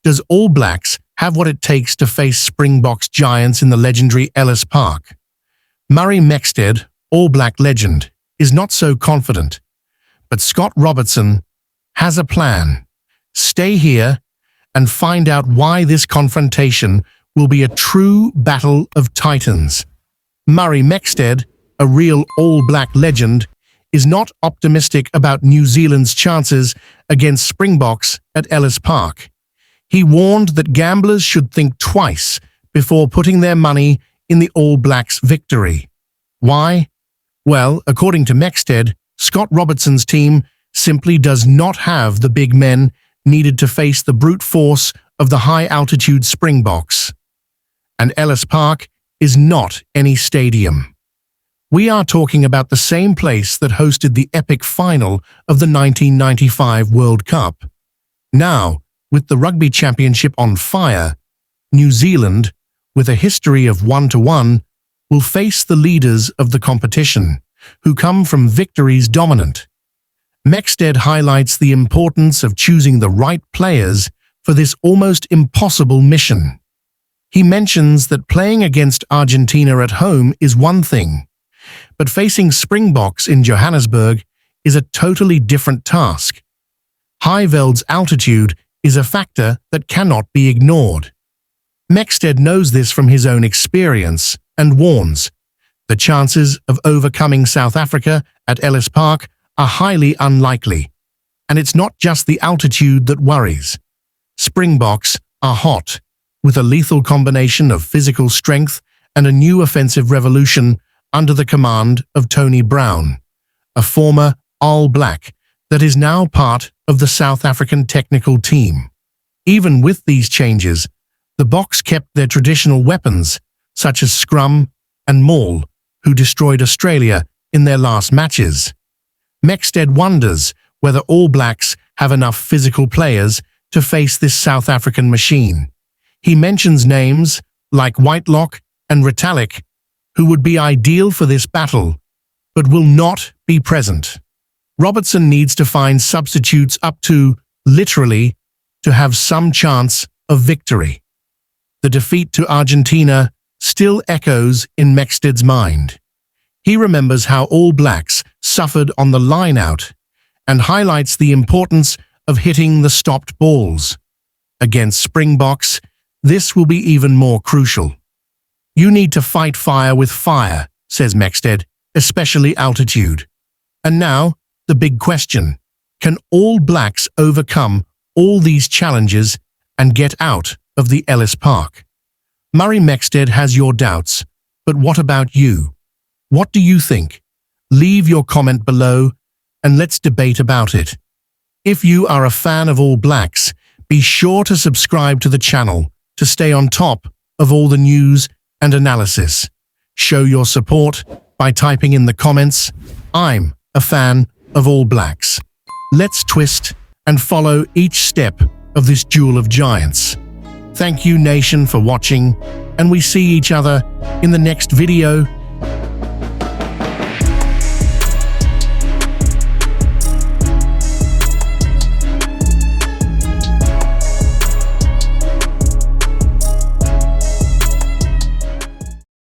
Does All Blacks have what it takes to face Springboks giants in the legendary Ellis Park? Murray Mexted, All Black legend, is not so confident. But Scott Robertson has a plan. Stay here and find out why this confrontation will be a true battle of titans. Murray Mexted, a real All Black legend, is not optimistic about New Zealand's chances against Springboks at Ellis Park. He warned that gamblers should think twice before putting their money in the All Blacks' victory. Why? Well, according to Mexted, Scott Robertson's team simply does not have the big men needed to face the brute force of the high-altitude Springboks. And Ellis Park is not any stadium. We are talking about the same place that hosted the epic final of the 1995 World Cup. Now, with the Rugby Championship on fire, New Zealand, with a history of 1-1, will face the leaders of the competition, who come from victories dominant. Mexted highlights the importance of choosing the right players for this almost impossible mission. He mentions that playing against Argentina at home is one thing, but facing Springboks in Johannesburg is a totally different task. Highveld's altitude is a factor that cannot be ignored. Mexted knows this from his own experience and warns, the chances of overcoming South Africa at Ellis Park are highly unlikely. And it's not just the altitude that worries. Springboks are hot, with a lethal combination of physical strength and a new offensive revolution under the command of Tony Brown, a former All Black that is now part of the South African technical team. Even with these changes, the Boks kept their traditional weapons, such as scrum and maul, who destroyed Australia in their last matches. Mexted wonders whether All Blacks have enough physical players to face this South African machine. He mentions names like Whitelock and Retallick, who would be ideal for this battle, but will not be present. Robertson needs to find substitutes up to, literally, to have some chance of victory. The defeat to Argentina still echoes in Mexted's mind. He remembers how All Blacks suffered on the line-out and highlights the importance of hitting the stopped balls. Against Springboks, this will be even more crucial. You need to fight fire with fire, says Mexted, especially altitude. And now, the big question. Can All Blacks overcome all these challenges and get out of the Ellis Park? Murray Mexted has your doubts, but what about you? What do you think? Leave your comment below and let's debate about it. If you are a fan of All Blacks, be sure to subscribe to the channel to stay on top of all the news and analysis. Show your support by typing in the comments, "I'm a fan of All Blacks." Let's twist and follow each step of this duel of giants. Thank you, nation, for watching, and we see each other in the next video.